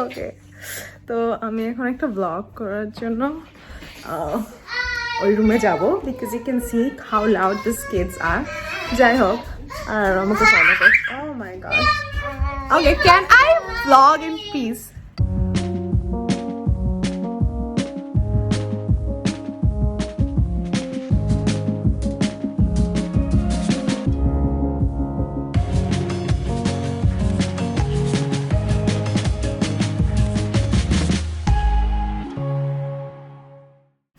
ওকে, তো আমি এখন একটা ব্লগ করার জন্য ওই রুমে যাব, because you can see how loud this kids are. যাই হোক, আর আমাকে ফলো কর। Oh my god, okay, can I blog in peace?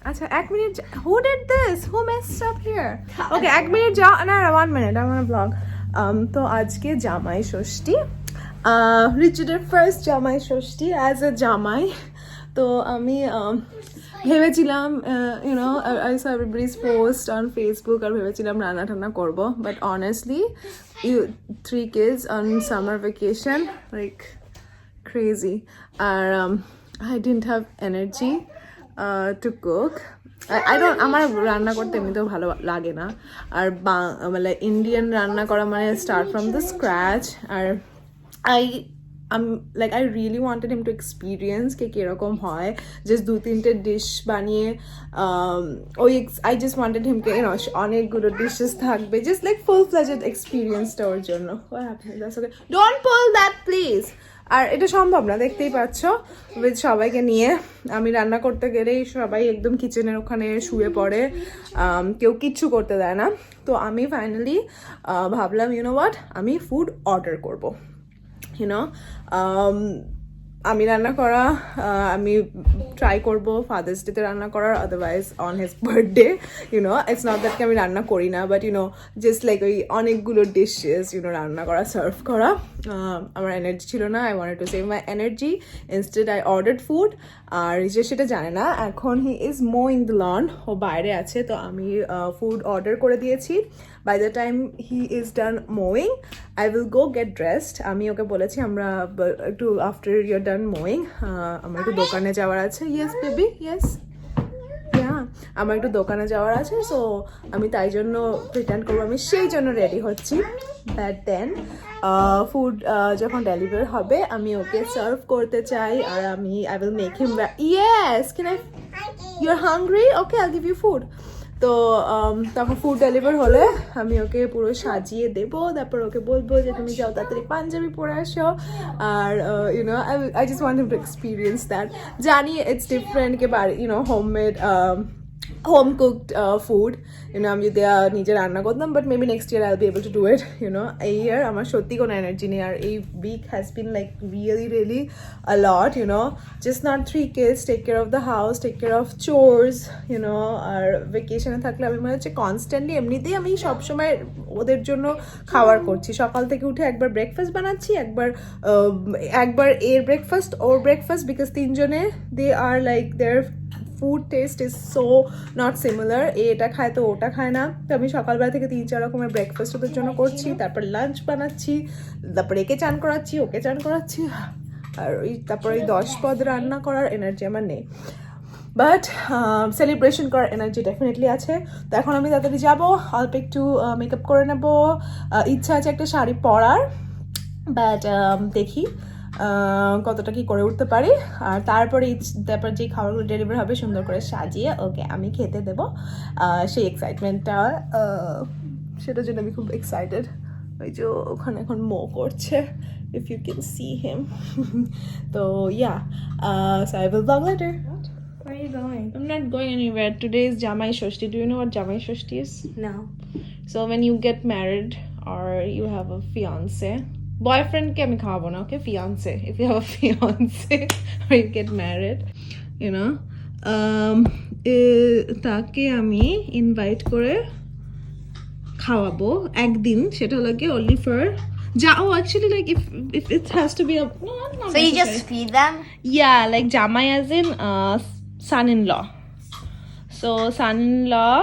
আচ্ছা, এক minute. Who did this? Who messed up here? Okay, এক মিনিট যাও না, 1 minute, I want to vlog. তো আজকে জামাই ষষ্ঠী, রিচুডের ফার্স্ট জামাই ষষ্ঠী অ্যাজ এ জামাই। তো আমি ভেবেছিলাম, you know, I saw everybody's post on Facebook, আর ভেবেছিলাম রান্না টান্না করবো, but honestly 3 kids on summer vacation, like crazy. আর I didn't have energy to cook. I don't, আমার রান্না করতে এমনিতেও ভালো লাগে না, আর মানে ইন্ডিয়ান রান্না করা মানে স্টার্ট ফ্রম দ্য স্ক্র্যাচ। আর I really wanted him to experience কে কিরকম হয়, জাস্ট 2-3টে ডিশ বানিয়ে I just wanted him কে, you know, অনেকগুলো ডিশেস থাকবে, জাস্ট লাইক full-fledged এক্সপিরিয়েন্সটা ওর জন্য। What happened? That's okay. Don't pull that, please. আর এটা সম্ভব না, দেখতেই পাচ্ছ, উইথ সবাইকে নিয়ে আমি রান্না করতে গেলেই সবাই একদম কিচেনের ওখানে শুয়ে পড়ে, কেউ কিচ্ছু করতে দেয় না। তো আমি ফাইনালি ভাবলাম, ইউনো হোয়াট, আমি ফুড অর্ডার করবো, ইউনো। আমি রান্না করা, আমি ট্রাই করবো ফাদার্স ডেতে রান্না করার, otherwise on his birthday, you know. It's not that আমি রান্না করি না, বাট ইউনো, জাস্ট লাইক ওই অনেকগুলো ডিশেস, ইউনো, রান্না করা, সার্ভ করা। আমার এনার্জি ছিল না, I wanted to save my energy, instead I ordered food. আর যে সেটা জানে না, এখন he is mowing the lawn, ও বাইরে আছে, তো আমি ফুড অর্ডার করে দিয়েছি। By the time he is done mowing, I will go get dressed. আমি ওকে বলেছি আমরা একটু after you're done mowing, আমার একটু দোকানে যাওয়ার আছে। Yes baby, yes. Yeah, আমার একটু দোকানে যাওয়ার আছে, সো আমি তাই জন্য প্রিটেন্ড করবো আমি সেই জন্য রেডি হচ্ছি। But then ফুড যখন ডেলিভার হবে, আমি ওকে সার্ভ করতে চাই, আর আমি I will make him yes, can I, you're hungry? Okay, I'll give you food. তো তখন ফুড ডেলিভার হলে আমি ওকে পুরো সাজিয়ে দেবো, তারপর ওকে বলবো যে তুমি যাও তাড়াতাড়ি পাঞ্জাবি পরে আসো। আর you know, I just want him to experience that. জানি ইটস ডিফারেন্ট কে বাড়ি, you know, homemade home cooked food, you know, আমি যদি নিজে রান্না করতাম, but maybe next year I will be able to do it, you know. এই ইয়ার আমার সত্যি কোনো এনার্জি নেই, আর এই week has been like really a lot, you know, just not 3 kids, take care of the house, take care of chores, you know. আর ভেকেশনে থাকলে আমি মনে হচ্ছে কনস্ট্যান্টলি, এমনিতেই আমি সবসময় ওদের জন্য খাবার করছি, সকাল থেকে উঠে একবার ব্রেকফাস্ট বানাচ্ছি, একবার এর ব্রেকফাস্ট, ওর ব্রেকফাস্ট, বিকজ তিনজনে they are like their food taste is so not similar, এটা খায় তো ওটা খায় না। তো আমি সকালবেলা থেকে 3-4 রকমের ব্রেকফাস্ট ওদের জন্য করছি, তারপর লাঞ্চ বানাচ্ছি, তারপর একে চান করাচ্ছি, ওকে চান করাচ্ছি, আর তারপর ওই 10 পদ রান্না করার এনার্জি আমার নেই, বাট সেলিব্রেশন করার এনার্জি ডেফিনেটলি আছে। তো এখন আমি তাড়াতাড়ি যাবো, অল্প একটু মেকআপ করে নেবো, ইচ্ছা আছে একটা শাড়ি পরার, বাট দেখি কতটা কি করে উঠতে পারি। আর তারপরে যে খাবারগুলো ডেলিভার হবে সুন্দর করে সাজিয়ে ওকে আমি খেতে দেবো, সেই এক্সাইটমেন্টটা, সেটার জন্য আমি খুব এক্সাইটেড। ওই যে ওখানে এখন মো করছে, if you can see him. So yeah, so I will vlog later. Where are you going? I'm not going anywhere. Today is Jamai Shoshti. Do you know what Jamai Shoshti is? No. So when you get married or you have a fiance, boyfriend ke ami khawabo na, okay, fiance. If you have a fiance or you get married, you know, তাকে আমি invite করে খাওয়াবো একদিন, সেটা লাগে only for actually, like if it has to be a not So you just feed them? Yeah, like Jamai as in son-in-law. So son-in-law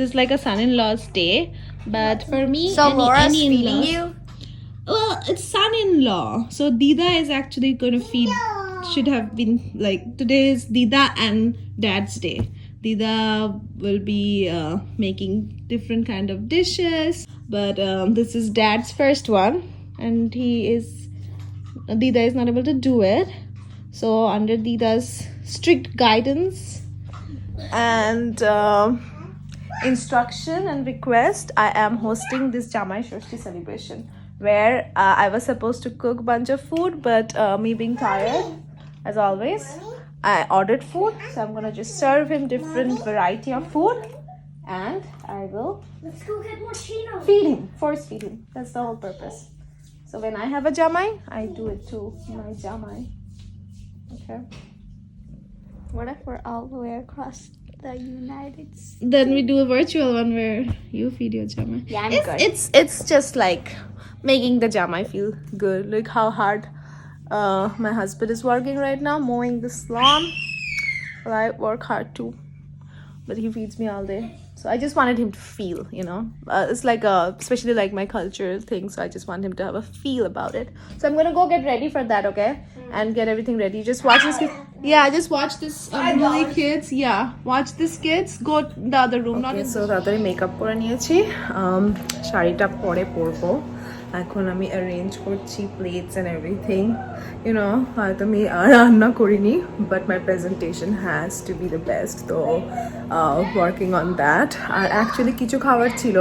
is like a son-in-law's day, but for me, So Laura's any feeding you? Well, it's son-in-law. So Dida is actually going to feed. Should have been like today is Dida and Dad's day. Dida will be making different kind of dishes, but this is Dad's first one, and Dida is not able to do it. So under Dida's strict guidance and instruction and request, I am hosting this Jamai Shoshti celebration where I was supposed to cook bunch of food, but me being tired as always, I ordered food, so I'm gonna just serve him different variety of food and I will Let's go get more Chino. feed him, force feed him. That's the whole purpose. So when I have a Jamai, I do it to my Jamai. Okay. What if we're all the way across the United States? Then we do a virtual one where you feed your Jamai. Yeah, I'm good. It's just like making the Jamai feel good. Like how hard my husband is working right now, mowing this lawn. Well, I work hard too, but he feeds me all day. So I just wanted him to feel, you know. It's like especially like my cultural thing. So I just want him to have a feel about it. So I'm gonna go get ready for that, okay? And get everything ready. Just watch this. Yeah, just watch this. Really, kids. Yeah, watch this, kids. Go the other room. Okay, so তাড়াতাড়ি makeup করে নিয়েছি। শাড়িটা পরে পরবো। এখন আমি arrange করছি plates and everything, YONO. হয়তো আমি রান্না করিনি, but my presentation has to be the best. তো ওয়ার্কিং অন দ্যাট। আর অ্যাকচুয়ালি কিছু খাবার ছিল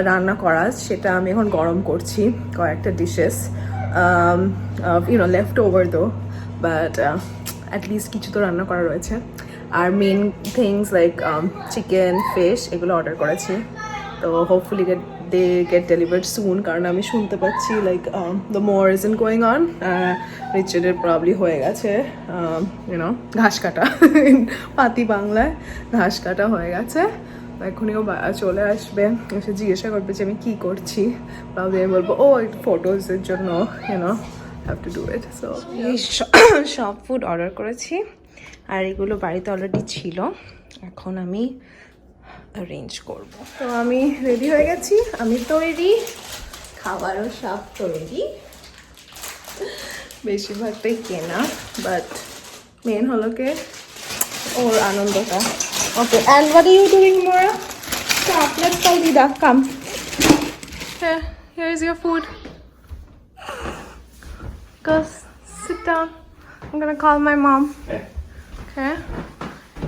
রান্না করা, সেটা আমি এখন গরম করছি, কয়েকটা dishes, you know left over though, but at least কিছু তো রান্না করা রয়েছে। আর main things like chicken, fish এগুলো অর্ডার করেছি। তো hopefully they get delivered soon, কারণ আমি শুনতে পাচ্ছি like the war isn't going on. রিচার্ডের প্রবলি হয়ে গেছে ইউনো ঘাস কাটা, পাতি বাংলায় ঘাস কাটা হয়ে গেছে। এখনই ও চলে আসবে, এসে জিজ্ঞাসা করবে যে আমি কী করছি। প্রবলি আমি বলবো ও একটু ফটোজের জন্য, you know have to do it. So এই সব ফুড অর্ডার করেছি আর এগুলো বাড়িতে অলরেডি ছিল, এখন আমি অ্যারেঞ্জ করব। তো আমি রেডি হয়ে গেছি, আমি তৈরি, খাবারও সব তৈরি, বেশিরভাগটাই কেনা, বাট মেন হলো কে ওর আনন্দটা। Okay, and what are you doing মোরা? Stop, let's call Dida, come. Here is your food. Go sit down. I'm gonna call my mom. Okay?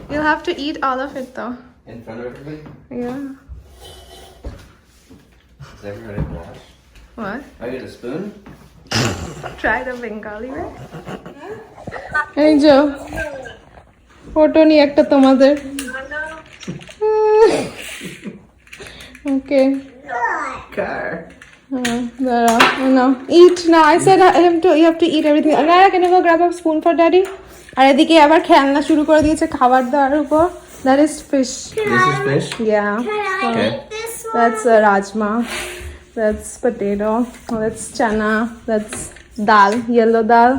You'll have to eat all of it though. In front of everybody? Yeah. Is everybody wash? What? I get a spoon? Try the Bengali way. Hey Joe. Photo ni ekta tomader. Okay. Car. No. Eat now. I said him to. You have to eat everything. Raya, can you go grab a spoon for daddy? আর এদিকে আবার খেলনা শুরু করে দিয়েছে খাবার দেওয়ার উপর। That is fish. This is fish? Yeah. Okay. This one. That's rajma. That's potato. That's chana. That's dal, yellow dal.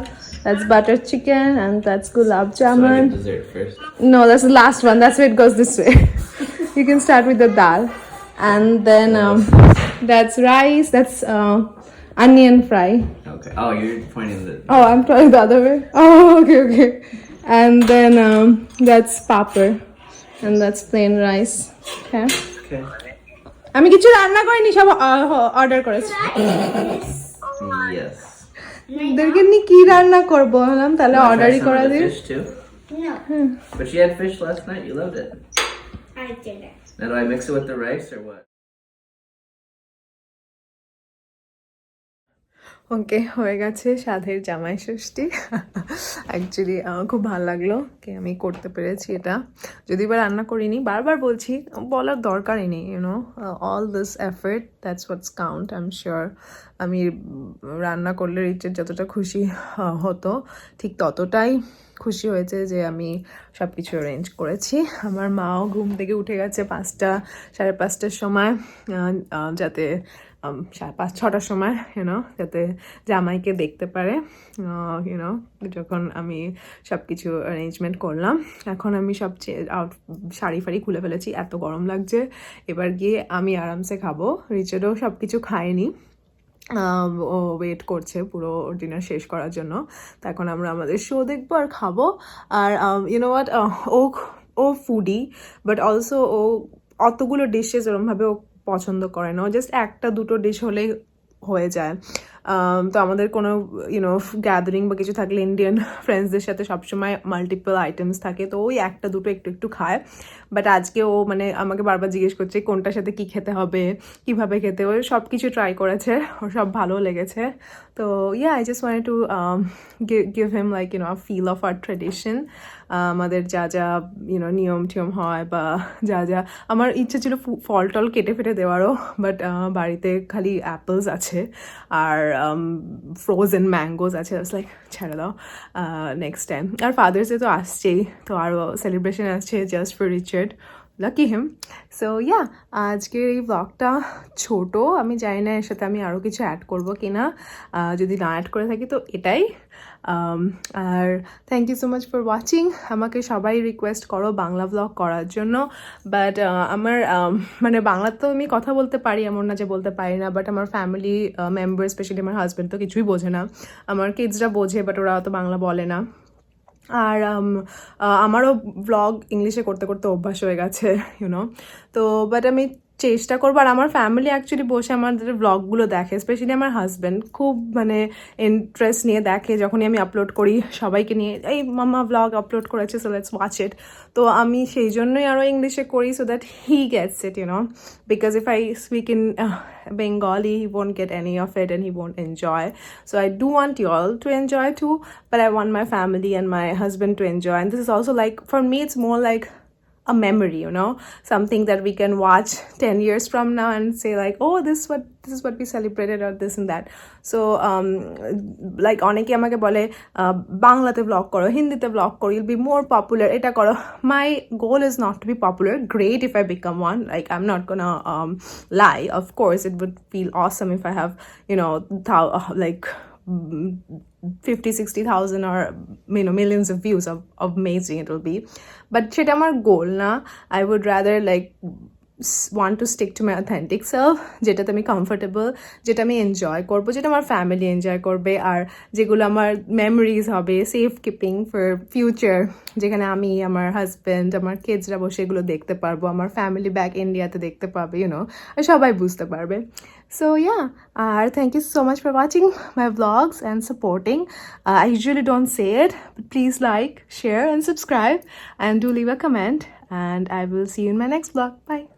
That's butter chicken, and that's gulab So I jamun. get dessert first. No, that's the last one. That's why it goes this way. You can start with the dal, and then that's rice. That's onion fry. Okay. Oh, you're pointing the. Oh, I'm trying the other way. Oh, okay. And then that's papad, and that's plain rice. Okay. Okay. আমি কিছু রান্না করিনি, সব order করেছি। Yes. ওদেরকে নিয়ে কি রান্না করবো, বললাম তাহলে Wanna try অর্ডারই some করে of the দিই। fish too? No, But you had fish last night. You loved it. I didn't. Now do I mix it with the rice or what? ওকে, হয়ে গেছে স্বাদের জামাই ষষ্ঠী। অ্যাকচুয়ালি খুব ভালো লাগলো কি আমি করতে পেরেছি এটা, যদি বা রান্না করিনি, বারবার বলছি, বলার দরকারই নেই, YONO all this effort, that's what's count. I am sure আমি রান্না করলে রিচের যতটা খুশি হতো, ঠিক ততটাই খুশি হয়েছে যে আমি সব কিছু অ্যারেঞ্জ করেছি। আমার মাও ঘুম থেকে উঠে গেছে 5টা, 5:30টার সময়, যাতে 5-6টার সময়, ইউনো যাতে জামাইকে দেখতে পারে, ইউনো যখন আমি সব কিছু অ্যারেঞ্জমেন্ট করলাম। এখন আমি সব শাড়ি ফাড়ি খুলে ফেলেছি, এত গরম লাগছে। এবার গিয়ে আমি আরামসে খাবো, রিচেরও সব কিছু খায়নি, ও ওয়েট করছে পুরো ডিনার শেষ করার জন্য। তো এখন আমরা আমাদের শো দেখবো আর খাবো। আর ইউনো হোয়াট, ও ফুডি, বাট অলসো ও অতগুলো ডিশেস ওরমভাবে ও পছন্দ করে না, ও জাস্ট 1-2 ডিশ হলেই হয়ে যায়। তো আমাদের কোনো গ্যাদারিং বা কিছু থাকলে ইন্ডিয়ান ফ্রেন্ডসদের সাথে সবসময় মাল্টিপল আইটেমস থাকে, তো ওই একটা দুটো একটু একটু খায়। বাট আজকে ও মানে আমাকে বারবার জিজ্ঞেস করছে কোনটার সাথে কী খেতে হবে, কীভাবে খেতে, ও সব কিছু ট্রাই করেছে, ওর সব ভালো লেগেছে। তো I just wanted to give him like a feel of our tradition, আমাদের যা যা নিয়ম টিয়ম হয় বা যা যা। আমার ইচ্ছে ছিল ফল টল কেটে ফেটে দেওয়ারও, বাট বাড়িতে খালি অ্যাপেলস আছে আর ফ্রোজেন ম্যাঙ্গোজ আছে। লাইক ছেড়ে দাও, নেক্সট টাইম। আর ফাদার্স ডে তো আসছেই, তো আরও সেলিব্রেশন আসছে just for Richard, lucky him. So আজকের এই ব্লগটা ছোট, আমি জানি না এর সাথে আমি আরও কিছু অ্যাড করবো কিনা, যদি না অ্যাড করে থাকি তো এটাই। আর thank you so much for watching. আমাকে সবাই রিকোয়েস্ট করো বাংলা ব্লগ করার জন্য, বাট আমার মানে বাংলা তো আমি কথা বলতে পারি, এমন না যে বলতে পারি না, বাট আমার ফ্যামিলি মেম্বার স্পেশালি আমার হাজব্যান্ড তো কিছুই বোঝে না। আমার কিডসরা বোঝে, বাট ওরা অত বাংলা বলে না। আর আমারও ব্লগ ইংলিশে করতে করতে অভ্যাস হয়ে গেছে তো বাট আমি চেষ্টা করবো। আর আমার ফ্যামিলি অ্যাকচুয়ালি বসে আমাদের ব্লগগুলো দেখে, স্পেশালি আমার হাজব্যান্ড খুব মানে ইন্টারেস্ট নিয়ে দেখে যখনই আমি আপলোড করি, সবাইকে নিয়ে এই মামা ব্লগ আপলোড করেছে, সো লেটস ওয়াচ ইট। তো আমি সেই জন্যই আরও ইংলিশে করি, so that he gets it because if I speak in Bengali, he won't get any of it and he won't enjoy. So I do want you all to enjoy too, but I want my family and my husband to enjoy. And this is also like, for me, it's more like a memory, something that we can watch 10 years from now and say like, oh, this is what we celebrated, or this and that. So like অনেকে আমাকে বলে বাংলাতে blog করো, হিন্দিতে blog করো, you'll be more popular, এটা করো। My goal is not to be popular. Great if I become one, like I'm not gonna lie, of course it would feel awesome if I have like 50,000-60,000 or millions of views, of amazing it will be, but সেটা আমার গোল না। I would rather like want to stick to my authentic self, যেটাতে আমি comfortable, যেটা আমি enjoy করবো, যেটা আমার ফ্যামিলি এনজয় করবে, আর যেগুলো আমার মেমোরিজ হবে, সেফ কিপিং ফর ফিউচার, যেখানে আমি, আমার হাজব্যান্ড, আমার কিডসরা বসে এগুলো দেখতে পারবো, আমার ফ্যামিলি ব্যাক ইন্ডিয়াতে দেখতে পাবে, সবাই বুঝতে পারবে। So R thank you so much for watching my vlogs and supporting. I usually don't say it, but please like, share and subscribe, and do leave a comment, and I will see you in my next vlog. Bye.